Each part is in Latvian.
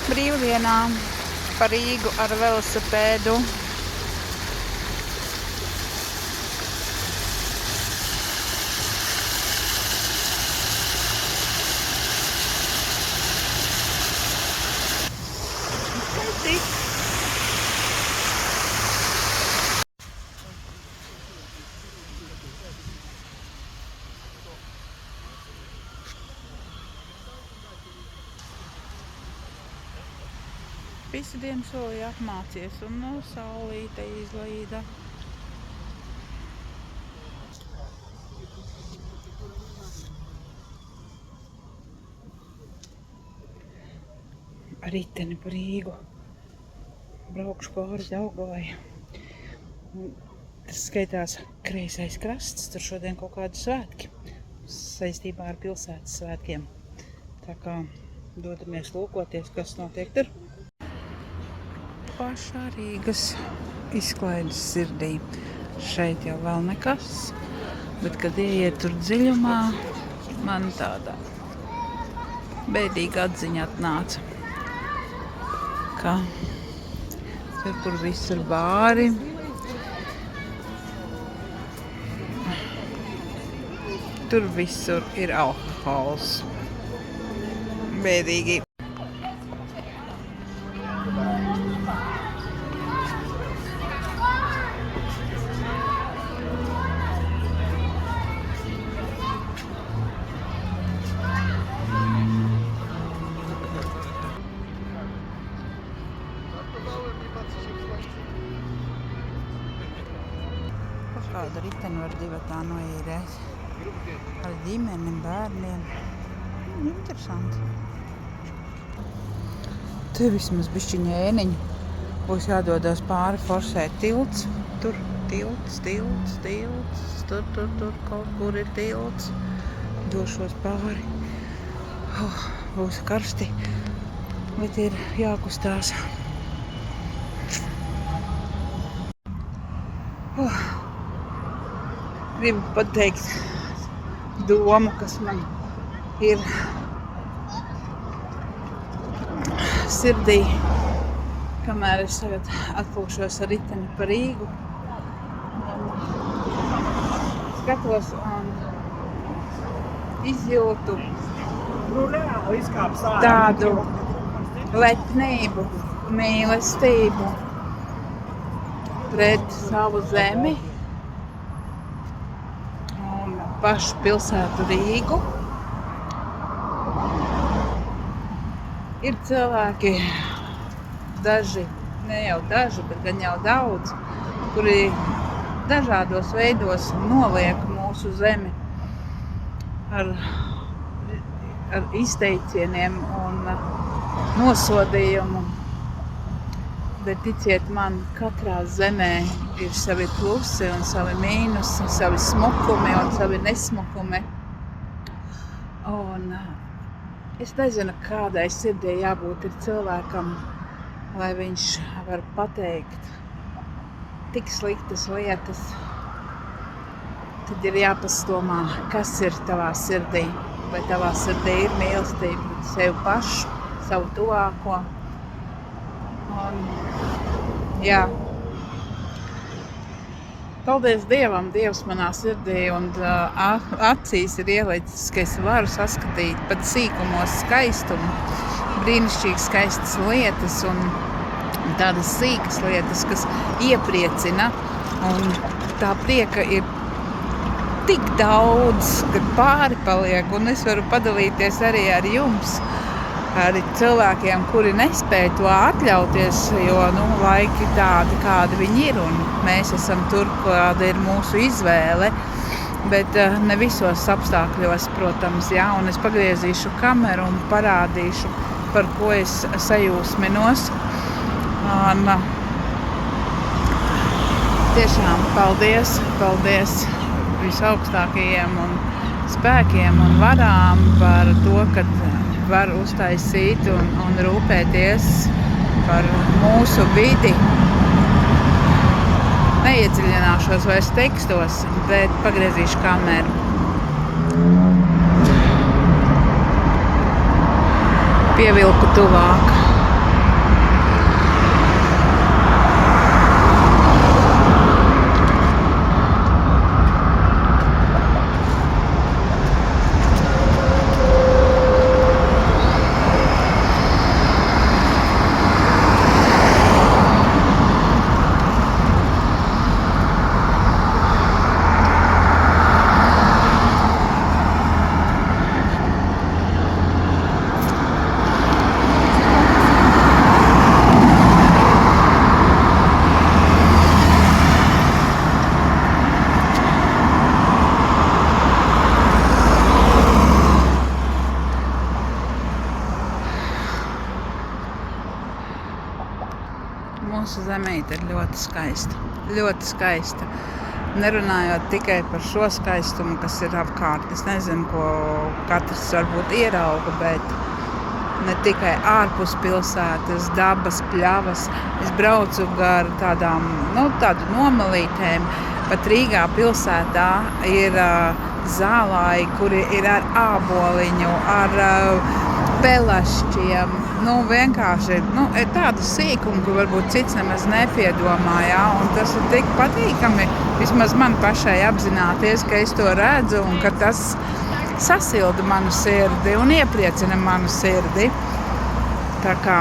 brīvdienām pa Rīgu ar velosipēdu. Visu dienu solīja apmācies un no saulīte izlīda. Riteni pa Rīgu. Braukšu pāri Daugavai. Tas skaitās kreisais krasts, tur šodien kaut kādi svētki saistībā ar pilsētas svētkiem. Tā kā dodamies lūkoties, kas notiek tur. Pašā Rīgas izklaides sirdī. Šeit jau vēl nekas, bet kad ieiet tur dziļumā, man tāda bēdīga atziņa atnāca, ka tur, kur visur bāri, tur visur ir alkohols. Bēdīgi. Kādu riteni var divatā noīrēt ar ģimenim, bērniem. Interesanti. Te vismaz bišķiņa ēniņu. Būs jādodās pāri forsēt tilts. Tur tilts. Tur kaut kur ir tilts. Došos pāri. Būs karsti, bet ir jākustās. Gribu pateikt domu, kas man ir sirdī, kamēr es tagad atpūšos ar riteni pa Rīgu. Skatos un izjūtu tādu lepnību, mīlestību pret savu zemi. Pašu pilsētu Rīgu. Ir cilvēki, daži, ne jau daži, bet gan jau daudz, kuri dažādos veidos noliek mūsu zemi ar izteicieniem un nosodījumu. Bet ticiet man, katrā zemē ir savi plusi un savi mīnusi, savi smukumi un savi nesmukumi. Un es nezinu, kādai sirdī jābūt ir cilvēkam, lai viņš var pateikt tik sliktas lietas. Tad ir jāpastomā, kas ir tavā sirdī. Vai tavā sirdī ir mīlestība pret sevi pašu, savu tuvāko. Un, jā. Paldies Dievam, Dievs manā sirdī un acīs ir ielicis, ka es varu saskatīt pat sīkumos skaistumu, brīnišķīgi skaistas lietas un tādas sīkas lietas, kas iepriecina. Un tā prieka ir tik daudz, kad pāri paliek, un es varu padalīties arī ar jums. Arī cilvēkiem, kuri nespēj to atļauties, jo laiki tādi, kādi viņi ir, un mēs esam tur, kāda ir mūsu izvēle, bet ne visos apstākļos, protams, jā, un es pagriezīšu kameru un parādīšu, par ko es sajūsminos. Un tiešām paldies visaugstākajiem un spēkiem un varām par to, kad var uztaisīt un rūpēties par mūsu vidi. Neiedziļināšos vairs tekstos, bet pagriezīšu kameru. Pievilku tuvāk. mūsu zemīte ir ļoti skaista. Ļoti skaista. Nerunājot tikai par šo skaistumu, kas ir apkārt. Es nezinu, ko katrs varbūt ierauga, bet ne tikai ārpus pilsētas, dabas, pļavas. Es braucu gar tādām, tādu nomalītēm. Pat Rīgā pilsētā ir zālāji, kuri ir ar āboliņu, ar pelašķiem. Vienkārši ir tāda sīkuma, kur varbūt cits nemaz nepiedomā, jā, un tas ir tik patīkami, vismaz man pašai apzināties, ka es to redzu un ka tas sasilda manu sirdi un iepriecina manu sirdi. Tā kā,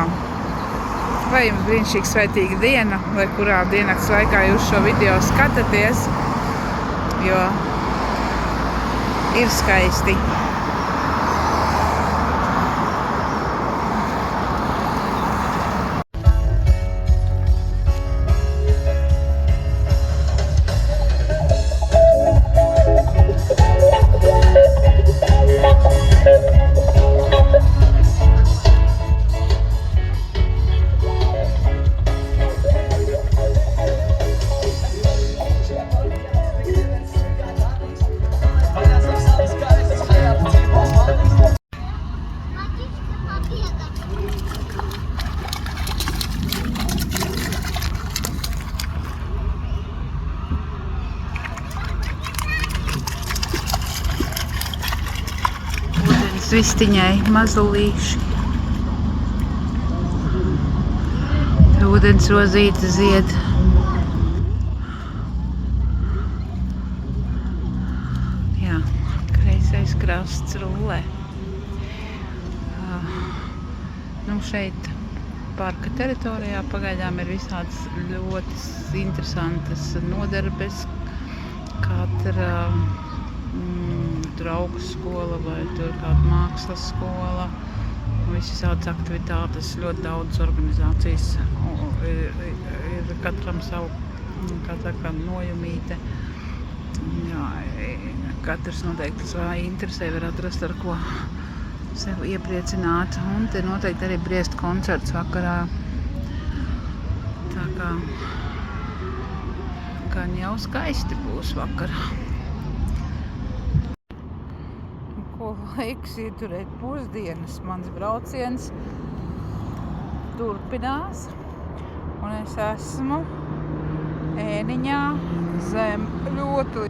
vai jums brīnišķīga svētīga diena, vai kurā diennakts laikā jūs šo video skatāties, jo ir skaisti. Vistiņai mazulīši. Ūdens rozīte zied. Jā, kreisais krasts rullē. Šeit parka teritorijā pagaidām ir visādas ļoti interesantas nodarbes. Katra draugu skola vai tur kāda mākslas skola. Visādas aktivitātes, ļoti daudz organizācijas. Ir katram savu, kā saka, nojumīte. Jā, katrs noteikti savā interesē var atrast, ar ko sev iepriecināt. Un te noteikti arī briest koncerts vakarā. Tā kā gan jau skaisti būs vakarā. Laiks ieturēt pusdienas. Mans brauciens turpinās, un es esmu ēniņā zem ļoti.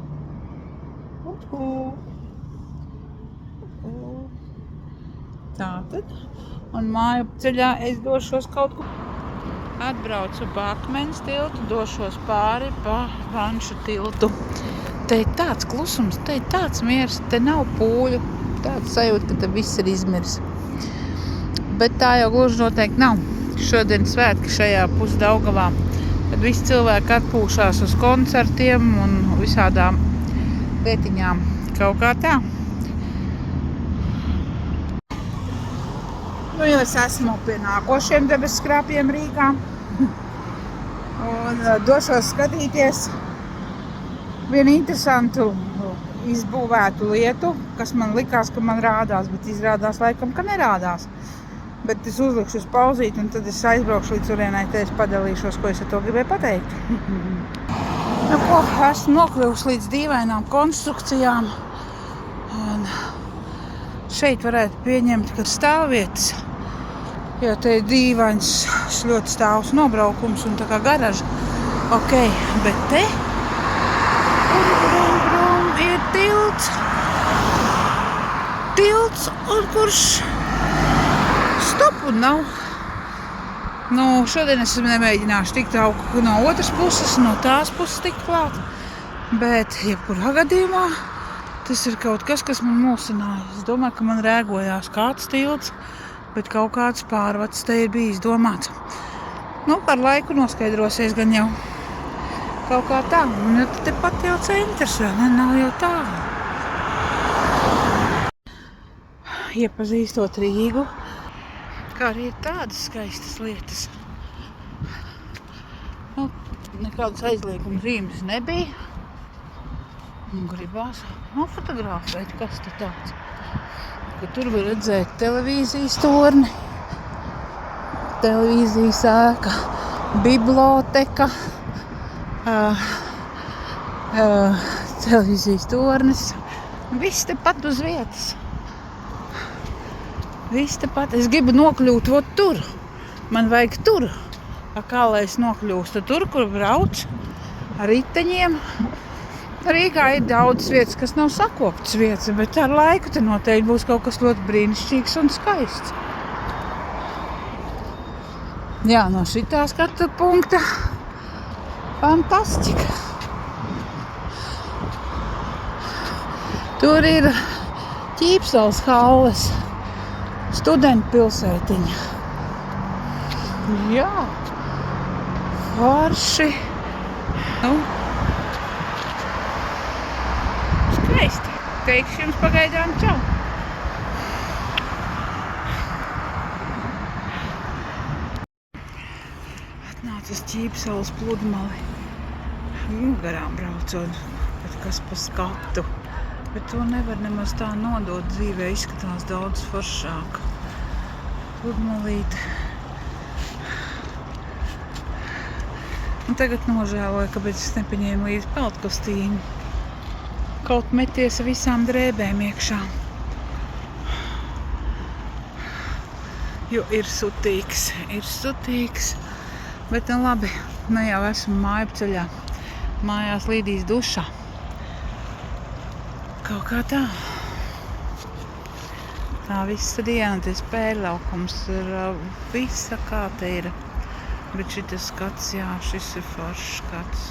Tātad, un māju ceļā es došos kaut kur. Atbraucu pa Akmens tiltu, došos pāri pa Vanšu tiltu. Te ir tāds klusums, te ir tāds miers, te nav pūļu. Tāds sajūta, ka te viss ir izmirs. Bet tā jau gluži noteikti nav. Šodien svētki šajā Pusdaugavā, kad visi cilvēki atpūšās uz koncertiem un visādām lietiņām. Kaut kā tā. Jau es esmu pie nākošiem debesskrāpjiem Rīgā. Un došos skatīties vienu interesantu izbūvētu lietu, kas man likās, ka man rādās, bet izrādās laikam, ka nerādās. Bet es uzlikšu uz pauzīt, un tad es aizbraukšu līdz turienai, te es padalīšos, ko es ar to gribēju pateikt. Esmu nokļuvusi līdz dīvainām konstrukcijām. Un šeit varētu pieņemt, ka stāvvietas, jo te ir dīvains, ļoti stāvs nobraukums un tā kā garaža. Ok, bet te ir tilts, un kurš stopu nav. Šodien es nemēģināšu tikt no otras puses, no tās puses tikt klāt. Bet, jebkurā gadījumā, tas ir kaut kas, kas man mulsināja. Es domāju, ka man rēgojās kāds tilts, bet kaut kāds pārvads te ir bijis domāts. Par laiku noskaidrosies gan jau. Kaut kā tā, un te pat jau centrs, nav jau tā. Iepazīstot Rīgu, kā arī ir tādas skaistas lietas. Nekādas aizlieguma zīmes nebija. Gribās fotografēt, kas te tāds. Ka tur var redzēt televīzijas torni, televīzijas ēka. biblioteka, televīzijas tornis. Viss tepat uz vietas. Viss tepat. Es gribu nokļūt vot tur. Man vajag tur. Kā lai es nokļūstu tur, kur brauc ar riteņiem. Rīgā ir daudz vietas, kas nav sakoptas vietas, bet ar laiku te noteikti būs kaut kas ļoti brīnišķīgs un skaists. Jā, no šitā skatu punkta fantastika. Tur ir Ķīpsels halles, studentu pilsētiņa. Jā, forši. Skaisti. Teikšu jums pagaidām čau. Atnācu uz Ķīpseles pludmali. Garām braucot, bet kas pa skatu. Bet to nevar nemaz tā nodot dzīvē, izskatās daudz foršāk. Pludmalīte. Un tagad nožēloju, kāpēc es nepaņēmu līdzi peltkostīmu. Kaut meties ar visām drēbēm iekšā. Jo ir sutīgs. Bet nu labi, nu jau esmu mājupceļā. Mājās līdīs dušā. Kaut kā tā. Tā visa diena, tas pērlaukums ir visa kā te ir. Bet šitas skats, jā, šis ir foršs skats.